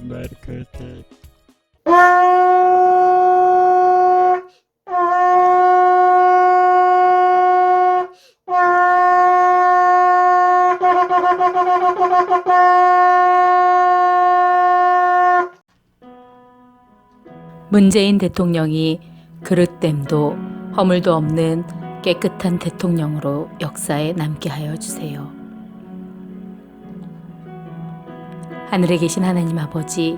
마르코테. 문재인 대통령이 그릇됨도 허물도 없는 깨끗한 대통령으로 역사에 남게 하여 주세요. 하늘에 계신 하나님 아버지,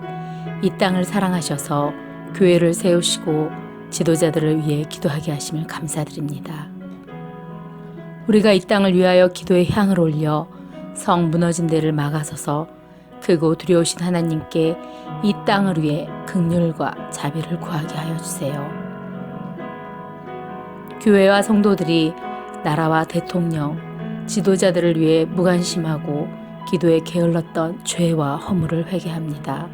이 땅을 사랑하셔서 교회를 세우시고 지도자들을 위해 기도하게 하심을 감사드립니다. 우리가 이 땅을 위하여 기도의 향을 올려 성 무너진 데를 막아서서 크고 두려우신 하나님께 이 땅을 위해 긍휼과 자비를 구하게 하여 주세요. 교회와 성도들이 나라와 대통령, 지도자들을 위해 무관심하고 기도에 게을렀던 죄와 허물을 회개합니다.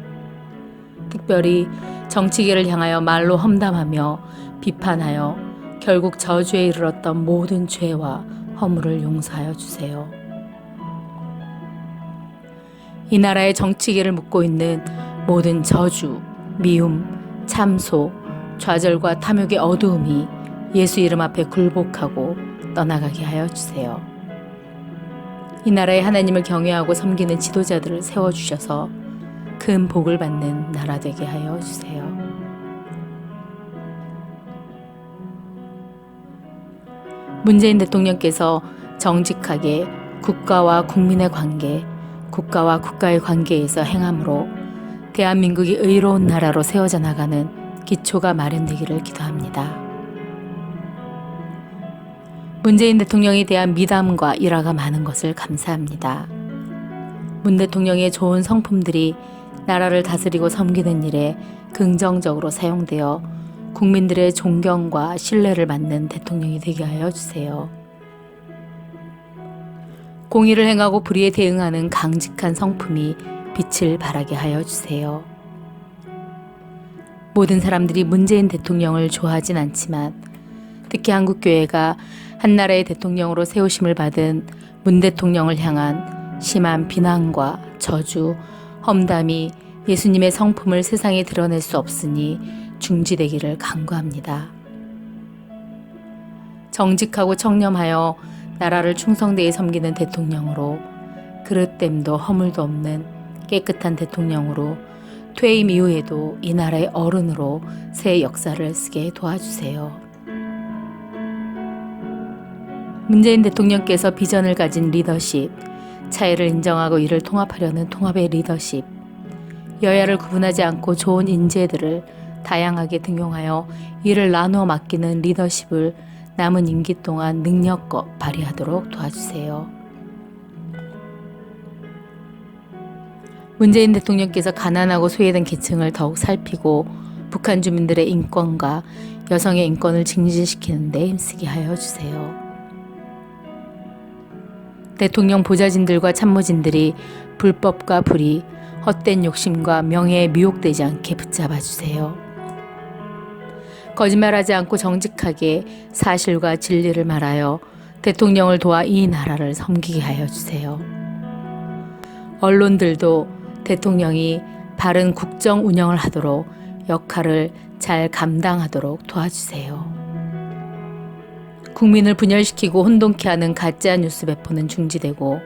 특별히 정치계를 향하여 말로 험담하며 비판하여 결국 저주에 이르렀던 모든 죄와 허물을 용서하여 주세요. 이 나라의 정치계를 묶고 있는 모든 저주, 미움, 참소, 좌절과 탐욕의 어두움이 예수 이름 앞에 굴복하고 떠나가게 하여 주세요. 이 나라의 하나님을 경외하고 섬기는 지도자들을 세워주셔서 큰 복을 받는 나라 되게 하여 주세요. 문재인 대통령께서 정직하게 국가와 국민의 관계, 국가와 국가의 관계에서 행함으로 대한민국이 의로운 나라로 세워져 나가는 기초가 마련되기를 기도합니다. 문재인 대통령에 대한 미담과 일화가 많은 것을 감사합니다. 문 대통령의 좋은 성품들이 나라를 다스리고 섬기는 일에 긍정적으로 사용되어 국민들의 존경과 신뢰를 받는 대통령이 되게 하여 주세요. 공의를 행하고 불의에 대응하는 강직한 성품이 빛을 발하게 하여 주세요. 모든 사람들이 문재인 대통령을 좋아하진 않지만 특히 한국교회가 한나라의 대통령으로 세우심을 받은 문 대통령을 향한 심한 비난과 저주, 험담이 예수님의 성품을 세상에 드러낼 수 없으니 중지되기를 간구합니다. 정직하고 청렴하여 나라를 충성되이 섬기는 대통령으로 그릇됨도 허물도 없는 깨끗한 대통령으로 퇴임 이후에도 이 나라의 어른으로 새 역사를 쓰게 도와주세요. 문재인 대통령께서 비전을 가진 리더십, 차이를 인정하고 이를 통합하려는 통합의 리더십, 여야를 구분하지 않고 좋은 인재들을 다양하게 등용하여 이를 나누어 맡기는 리더십을 남은 임기 동안 능력껏 발휘하도록 도와주세요. 문재인 대통령께서 가난하고 소외된 계층을 더욱 살피고 북한 주민들의 인권과 여성의 인권을 증진시키는 데 힘쓰게 하여 주세요. 대통령 보좌진들과 참모진들이 불법과 불의, 헛된 욕심과 명예에 미혹되지 않게 붙잡아 주세요. 거짓말하지 않고 정직하게 사실과 진리를 말하여 대통령을 도와 이 나라를 섬기게 하여 주세요. 언론들도 대통령이 바른 국정 운영을 하도록 역할을 잘 감당하도록 도와주세요. 국민을 분열시키고 혼돈케 하는 가짜 뉴스 배포는 중지되고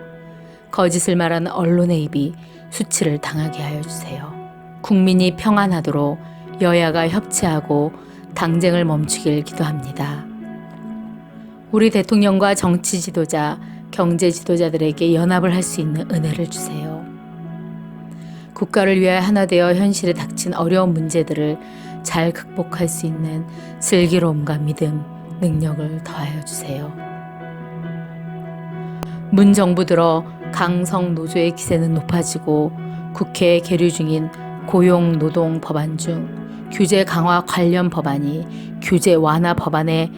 거짓을 말하는 언론의 입이 수치를 당하게 하여 주세요. 국민이 평안하도록 여야가 협치하고 당쟁을 멈추길 기도합니다. 우리 대통령과 정치 지도자, 경제 지도자들에게 연합을 할 수 있는 은혜를 주세요. 국가를 위하여 하나 되어 현실에 닥친 어려운 문제들을 잘 극복할 수 있는 슬기로움과 믿음, 능력을 더하여 주세요. 문 정부 들어 강성 노조의 기세는 높아지고 국회에 계류 중인 고용 노동 법안 중 규제 강화 관련 법안이 규제 완화 법안의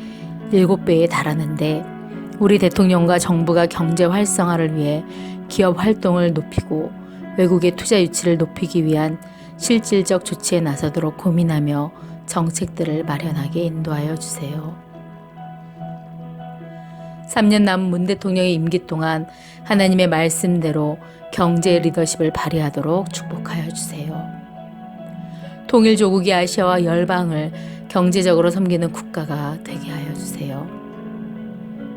7배에 달하는데 우리 대통령과 정부가 경제 활성화를 위해 기업 활동을 높이고 외국의 투자 유치를 높이기 위한 실질적 조치에 나서도록 고민하며 정책들을 마련하게 인도하여 주세요. 3년 남은 문 대통령의 임기 동안 하나님의 말씀대로 경제 리더십을 발휘하도록 축복하여 주세요. 통일조국이 아시아와 열방을 경제적으로 섬기는 국가가 되게 하여 주세요.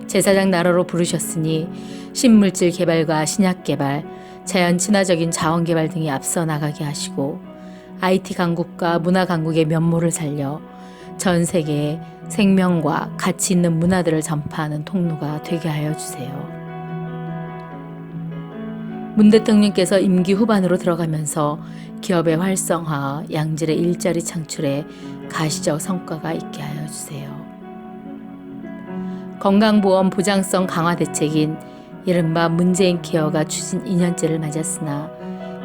제사장 나라로 부르셨으니 신물질 개발과 신약 개발, 자연 친화적인 자원 개발 등이 앞서 나가게 하시고 IT 강국과 문화 강국의 면모를 살려 전 세계에 생명과 가치 있는 문화들을 전파하는 통로가 되게 하여 주세요. 문 대통령께서 임기 후반으로 들어가면서 기업의 활성화, 양질의 일자리 창출에 가시적 성과가 있게 하여 주세요. 건강보험 보장성 강화 대책인 이른바 문재인 케어가 추진 2년째를 맞았으나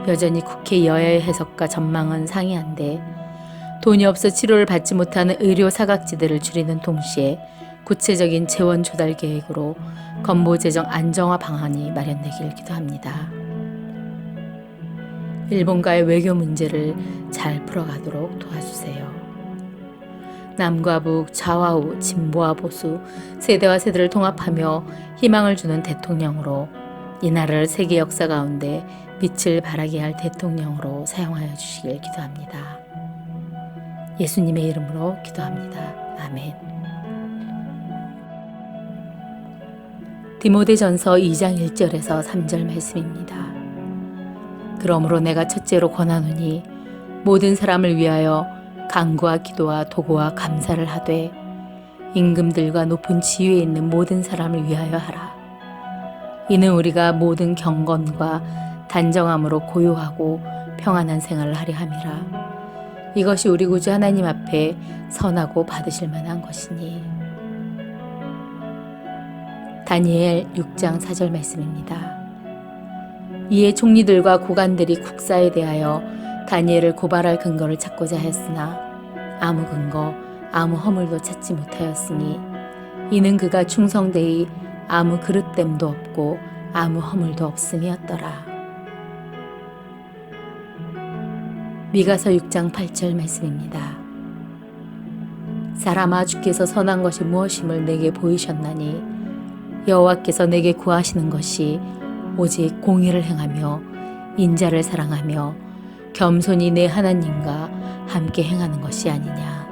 여전히 국회 여야의 해석과 전망은 상이한데 돈이 없어 치료를 받지 못하는 의료 사각지대를 줄이는 동시에 구체적인 재원 조달 계획으로 건보재정 안정화 방안이 마련되길 기도합니다. 일본과의 외교 문제를 잘 풀어가도록 도와주세요. 남과 북, 좌와 우, 진보와 보수, 세대와 세대를 통합하며 희망을 주는 대통령으로 이 나라를 세계 역사 가운데 빛을 발하게 할 대통령으로 사용하여 주시길 기도합니다. 예수님의 이름으로 기도합니다. 아멘. 디모데전서 2장 1절에서 3절 말씀입니다. 그러므로 내가 첫째로 권하노니 모든 사람을 위하여 간구와 기도와 도구와 감사를 하되 임금들과 높은 지위에 있는 모든 사람을 위하여 하라. 이는 우리가 모든 경건과 단정함으로 고요하고 평안한 생활을 하려 함이라. 이것이 우리 구주 하나님 앞에 선하고 받으실 만한 것이니. 다니엘 6장 4절 말씀입니다. 이에 총리들과 고관들이 국사에 대하여 다니엘을 고발할 근거를 찾고자 했으나 아무 근거, 아무 허물도 찾지 못하였으니 이는 그가 충성되이 아무 그릇됨도 없고 아무 허물도 없음이었더라. 미가서 6장 8절 말씀입니다. 사람아 주께서 선한 것이 무엇임을 내게 보이셨나니 여호와께서 내게 구하시는 것이 오직 공의를 행하며 인자를 사랑하며 겸손히 내 하나님과 함께 행하는 것이 아니냐.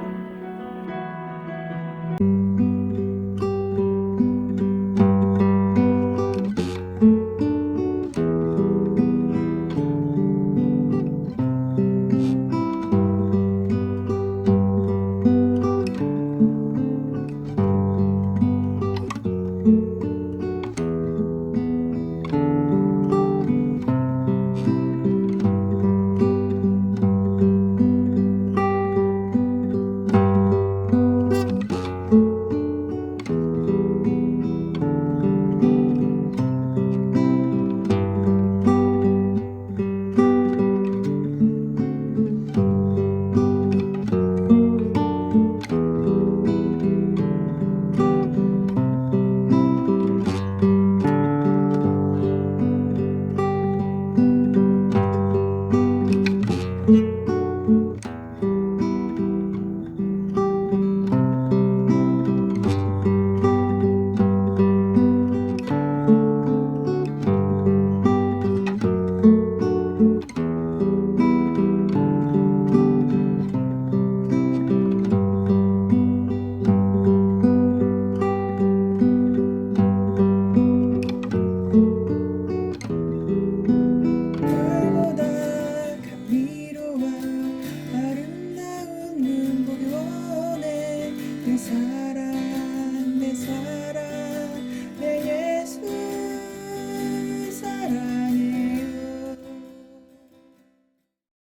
내 사랑